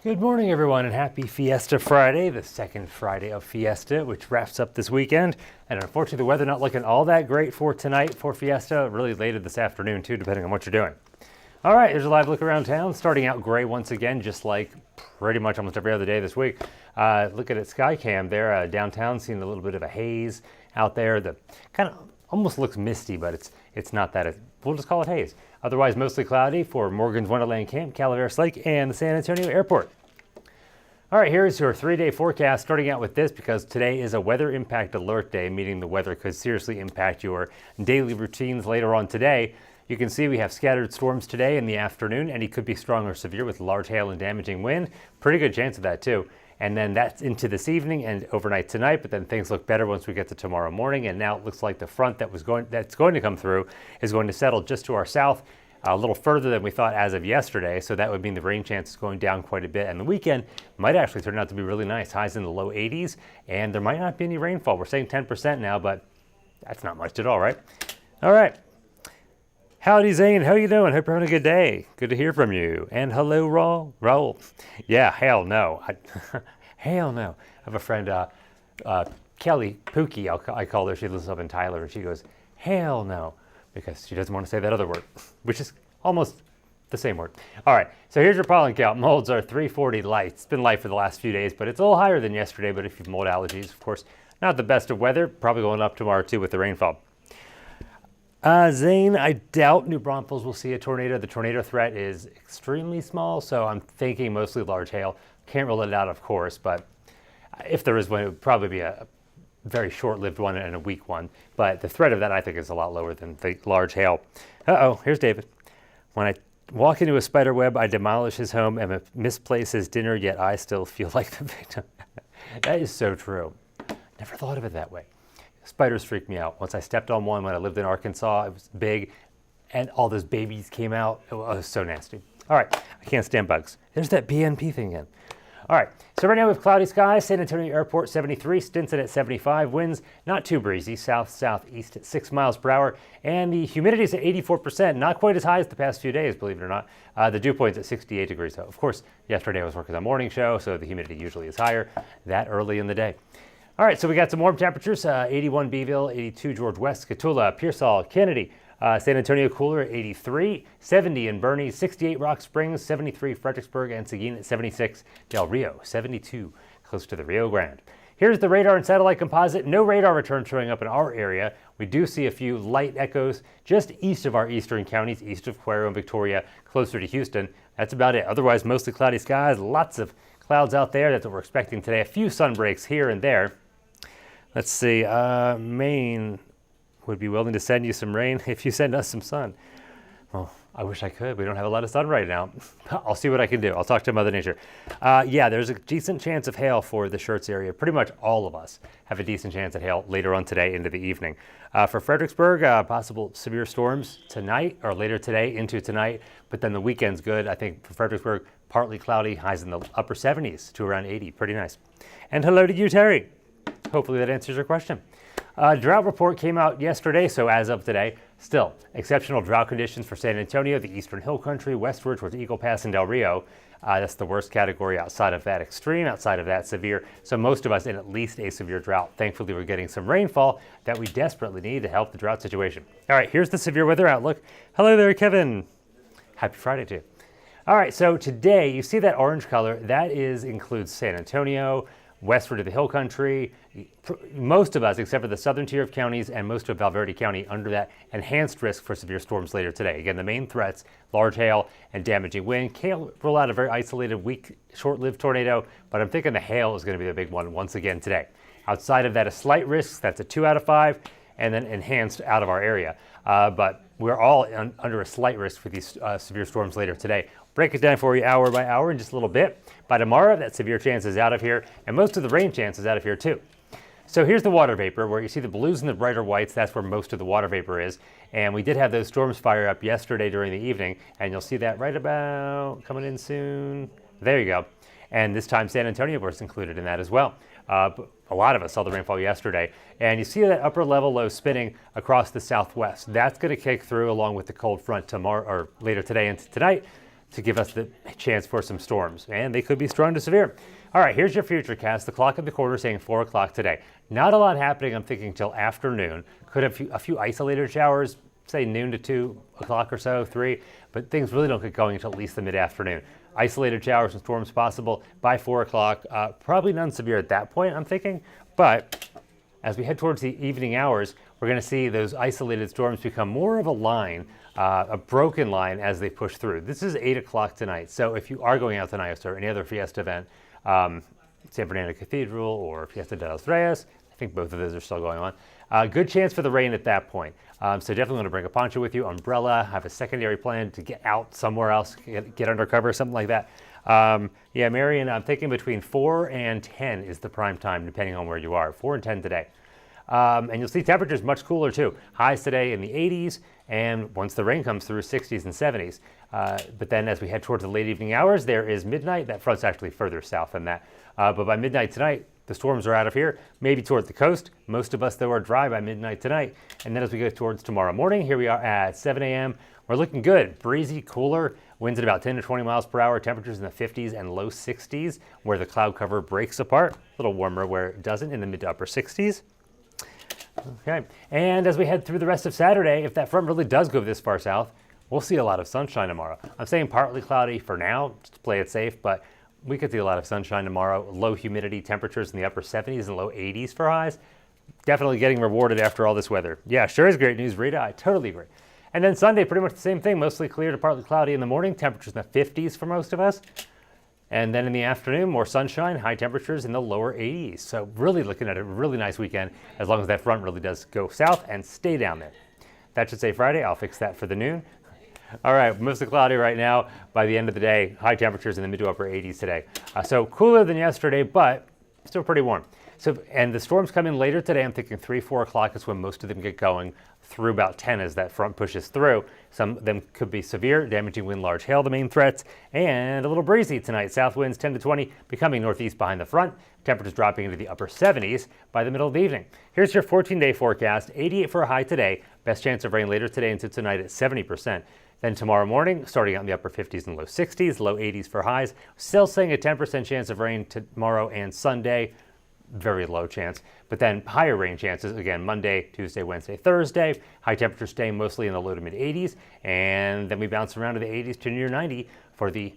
Good morning, everyone, and happy Fiesta Friday, the second Friday of Fiesta, which wraps up this weekend. And unfortunately, the weather not looking all that great for tonight for Fiesta, really later this afternoon, too, depending on what you're doing. All right, here's a live look around town, starting out gray once again, just like pretty much almost every other day this week. Look at it, Skycam there, downtown, seeing a little bit of a haze out there. The kind of almost looks misty, but it's not that. We'll just call it haze. Otherwise, mostly cloudy for Morgan's Wonderland Camp, Calaveras Lake, and the San Antonio Airport. All right, here's your 3-day forecast, starting out with this because today is a weather impact alert day, meaning the weather could seriously impact your daily routines later on today. You can see we have scattered storms today in the afternoon, and it could be strong or severe with large hail and damaging wind. Pretty good chance of that too. And then that's into this evening and overnight tonight, but then things look better once we get to tomorrow morning. And now it looks like the front that's going to come through is going to settle just to our south, a little further than we thought as of yesterday. So that would mean the rain chance is going down quite a bit. And the weekend might actually turn out to be really nice. Highs in the low 80s, and there might not be any rainfall. We're saying 10% now, but that's not much at all, right? All right. Howdy, Zane. How you doing? Hope you're having a good day. Good to hear from you. And hello, Raul. Yeah, hell no. Hell no. I have a friend, Kelly Pookie, I call her. She lives up in Tyler, and she goes, hell no, because she doesn't want to say that other word, which is almost the same word. All right, so here's your pollen count. Molds are 340 light. It's been light for the last few days, but it's a little higher than yesterday. But if you have mold allergies, of course, not the best of weather. Probably going up tomorrow, too, with the rainfall. Zane, I doubt New Braunfels will see a tornado. The tornado threat is extremely small, so I'm thinking mostly large hail. Can't rule it out, of course, but if there is one, it would probably be a very short-lived one and a weak one. But the threat of that, I think, is a lot lower than the large hail. Uh-oh, here's David. When I walk into a spider web, I demolish his home and misplace his dinner, yet I still feel like the victim. That is so true. Never thought of it that way. Spiders freak me out. Once I stepped on one when I lived in Arkansas, it was big, and all those babies came out. It was so nasty. All right, I can't stand bugs. There's that BNP thing again. All right, so right now we have cloudy skies, San Antonio Airport 73, Stinson at 75, winds not too breezy, south-southeast at 6 miles per hour, and the humidity is at 84%, not quite as high as the past few days, believe it or not. The dew point's at 68 degrees. So, of course, yesterday I was working on morning show, so the humidity usually is higher that early in the day. All right, so we got some warm temperatures, 81 Beeville, 82 George West, Cotulla, Pearsall, Kennedy, San Antonio cooler at 83, 70 in Bernie, 68 Rock Springs, 73 Fredericksburg, and Seguin at 76, Del Rio, 72, close to the Rio Grande. Here's the radar and satellite composite. No radar return showing up in our area. We do see a few light echoes just east of our eastern counties, east of Cuero and Victoria, closer to Houston. That's about it. Otherwise, mostly cloudy skies, lots of clouds out there. That's what we're expecting today. A few sun breaks here and there. Let's see, Maine would be willing to send you some rain if you send us some sun. Well, I wish I could. We don't have a lot of sun right now. I'll see what I can do. I'll talk to Mother Nature. Yeah, there's a decent chance of hail for the Schertz area. Pretty much all of us have a decent chance at hail later on today into the evening. For Fredericksburg, possible severe storms tonight or later today into tonight, but then the weekend's good. I think for Fredericksburg, partly cloudy, highs in the upper 70s to around 80. Pretty nice. And hello to you, Terry. Hopefully that answers your question. Drought report came out yesterday, so as of today, still exceptional drought conditions for San Antonio, the Eastern Hill Country, westward towards Eagle Pass and Del Rio. That's the worst category outside of that extreme, outside of that severe. So most of us in at least a severe drought. Thankfully, we're getting some rainfall that we desperately need to help the drought situation. All right, here's the severe weather outlook. Hello there, Kevin. Happy Friday to you. All right, so today you see that orange color. That includes San Antonio, westward of the Hill Country, most of us, except for the southern tier of counties and most of Valverde County, under that enhanced risk for severe storms later today. Again, the main threats, large hail and damaging wind. Can't rule out a very isolated, weak, short-lived tornado, but I'm thinking the hail is going to be the big one once again today. Outside of that, a slight risk, that's a 2 out of 5, and then enhanced out of our area. But we're all under a slight risk for these severe storms later today. Break it down for you hour by hour in just a little bit. By tomorrow, that severe chance is out of here, and most of the rain chance is out of here too. So here's the water vapor, where you see the blues and the brighter whites. That's where most of the water vapor is. And we did have those storms fire up yesterday during the evening, and you'll see that right about coming in soon. There you go. And this time San Antonio was included in that as well. A lot of us saw the rainfall yesterday. And you see that upper level low spinning across the southwest. That's going to kick through along with the cold front tomorrow or later today into tonight to give us the chance for some storms, and they could be strong to severe. All right, here's your Futurecast. The clock at the corner saying 4 o'clock today. Not a lot happening, I'm thinking, till afternoon. Could have a few isolated showers, say noon to 2 o'clock or so, 3, but things really don't get going until at least the mid-afternoon. Isolated showers and storms possible by 4 o'clock. Probably none severe at that point, I'm thinking, but as we head towards the evening hours, we're going to see those isolated storms become more of a line, a broken line as they push through. This is 8 o'clock tonight, so if you are going out to NIOSA or any other Fiesta event, San Fernando Cathedral or Fiesta de los Reyes, I think both of those are still going on. Good chance for the rain at that point. So definitely want to bring a poncho with you, umbrella, have a secondary plan to get out somewhere else, get under cover, something like that. Yeah, Marion, I'm thinking between 4 and 10 is the prime time, depending on where you are. 4 and 10 today. And you'll see temperatures much cooler too. Highs today in the 80s, and once the rain comes through, 60s and 70s. But then as we head towards the late evening hours, there is midnight. That front's actually further south than that. But by midnight tonight, the storms are out of here, maybe toward the coast. Most of us, though, are dry by midnight tonight. And then as we go towards tomorrow morning, here we are at 7 a.m. We're looking good. Breezy, cooler, winds at about 10 to 20 miles per hour, temperatures in the 50s and low 60s, where the cloud cover breaks apart. A little warmer where it doesn't, in the mid to upper 60s. Okay, and as we head through the rest of Saturday, if that front really does go this far south, we'll see a lot of sunshine tomorrow. I'm saying partly cloudy for now, just to play it safe, but we could see a lot of sunshine tomorrow. Low humidity, temperatures in the upper 70s and low 80s for highs. Definitely getting rewarded after all this weather. Yeah, sure is great news, Rita. I totally agree. And then Sunday, pretty much the same thing, mostly clear to partly cloudy in the morning, temperatures in the 50s for most of us. And then in the afternoon, more sunshine, high temperatures in the lower 80s. So really looking at a really nice weekend, as long as that front really does go south and stay down there. That should say Friday. I'll fix that for the noon. All right, mostly cloudy right now. By the end of the day, high temperatures in the mid to upper 80s today. So cooler than yesterday, but still pretty warm. So, and the storms come in later today. I'm thinking 3, 4 o'clock is when most of them get going, through about 10 as that front pushes through. Some of them could be severe, damaging wind, large hail, the main threats, and a little breezy tonight. South winds 10 to 20, becoming northeast behind the front. Temperatures dropping into the upper 70s by the middle of the evening. Here's your 14-day forecast. 88 for a high today. Best chance of rain later today into tonight at 70%. Then tomorrow morning, starting out in the upper 50s and low 60s, low 80s for highs. Still saying a 10% chance of rain tomorrow and Sunday. Very low chance, but then higher rain chances again Monday, Tuesday, Wednesday, Thursday. High temperatures staying mostly in the low to mid 80s, and then we bounce around to the 80s to near 90 for the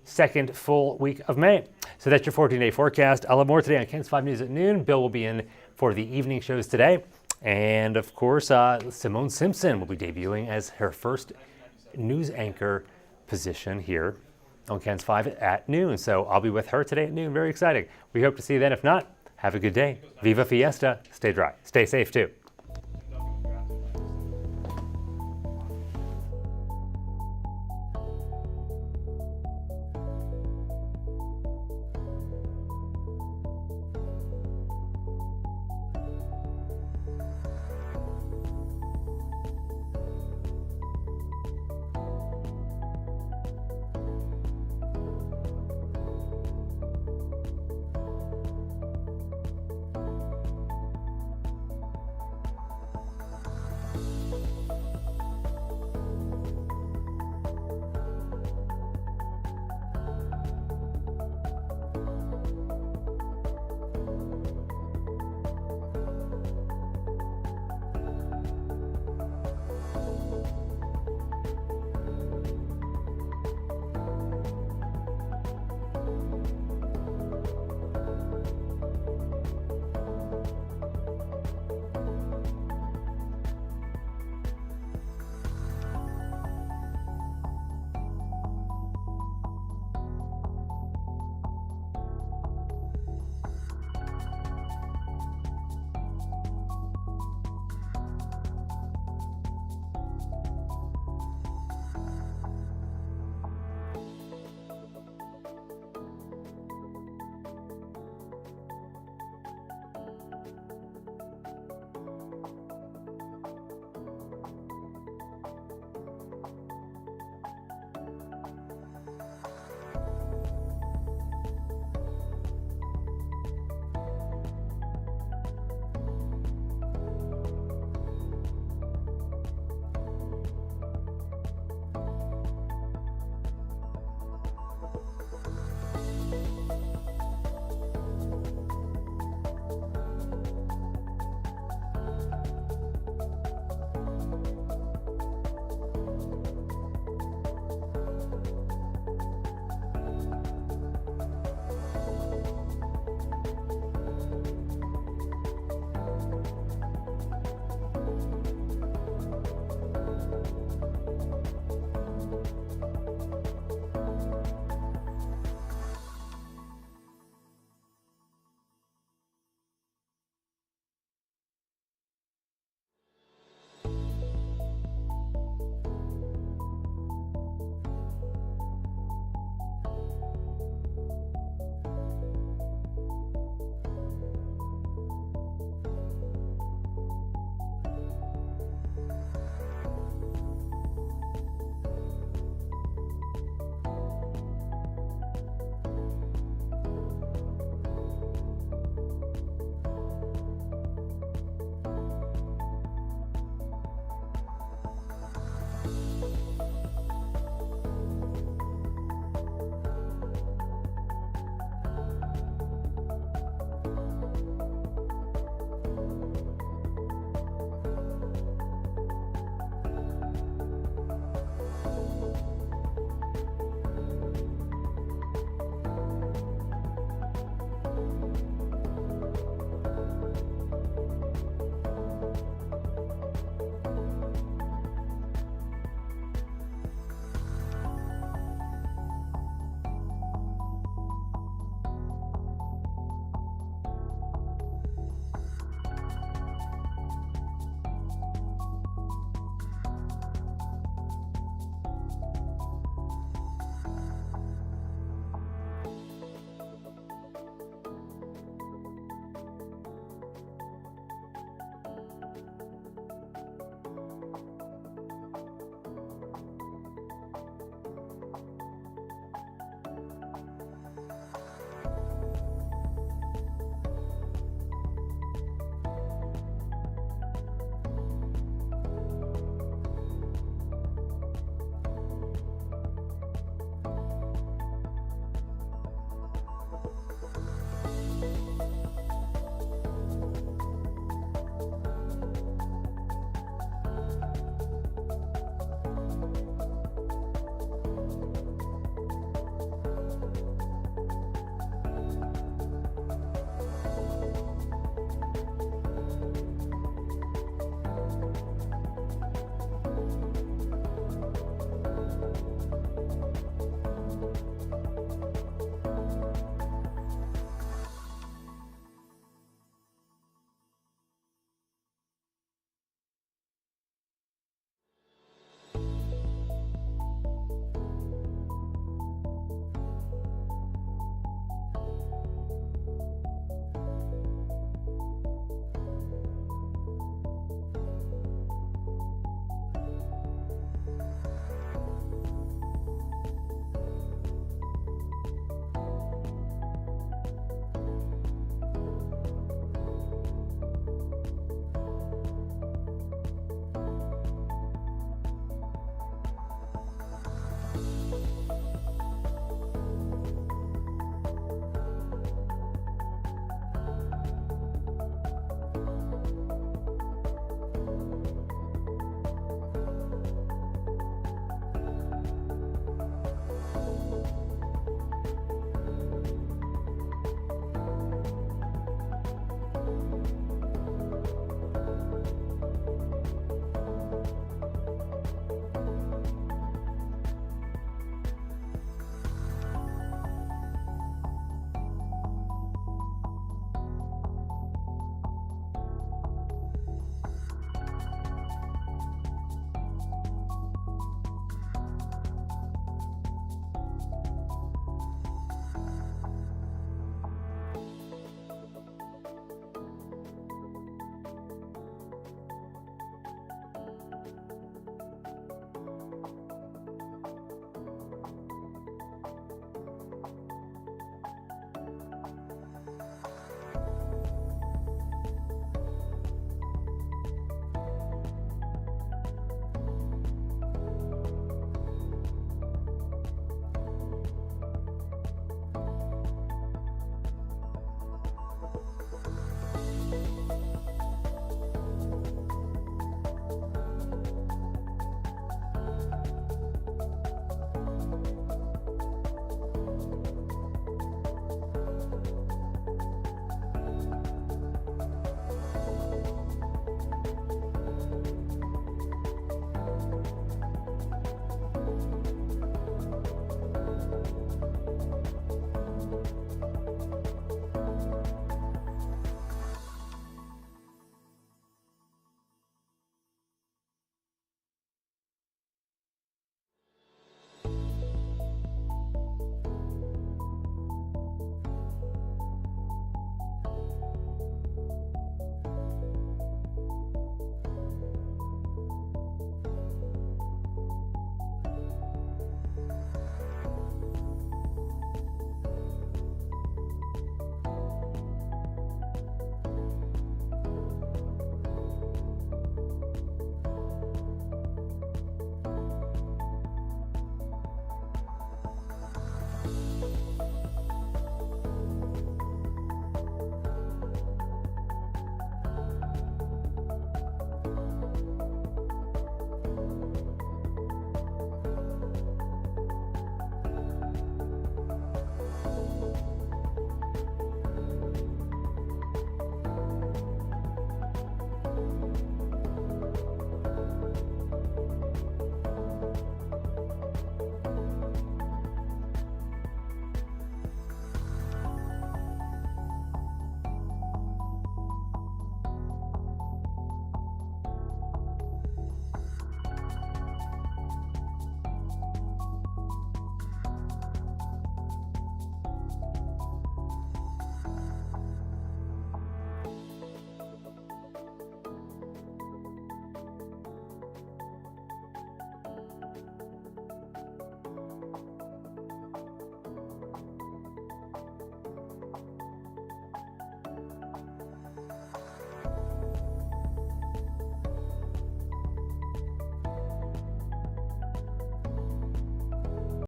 second full week of May. So that's your 14-day forecast. I'll have more today on Ken's 5 News at noon. Bill will be in for the evening shows today, and of course, Simone Simpson will be debuting as her first news anchor position here on Ken's 5 at noon. So I'll be with her today at noon. Very exciting. We hope to see you then. If not, have a good day. Viva Fiesta. Stay dry. Stay safe too.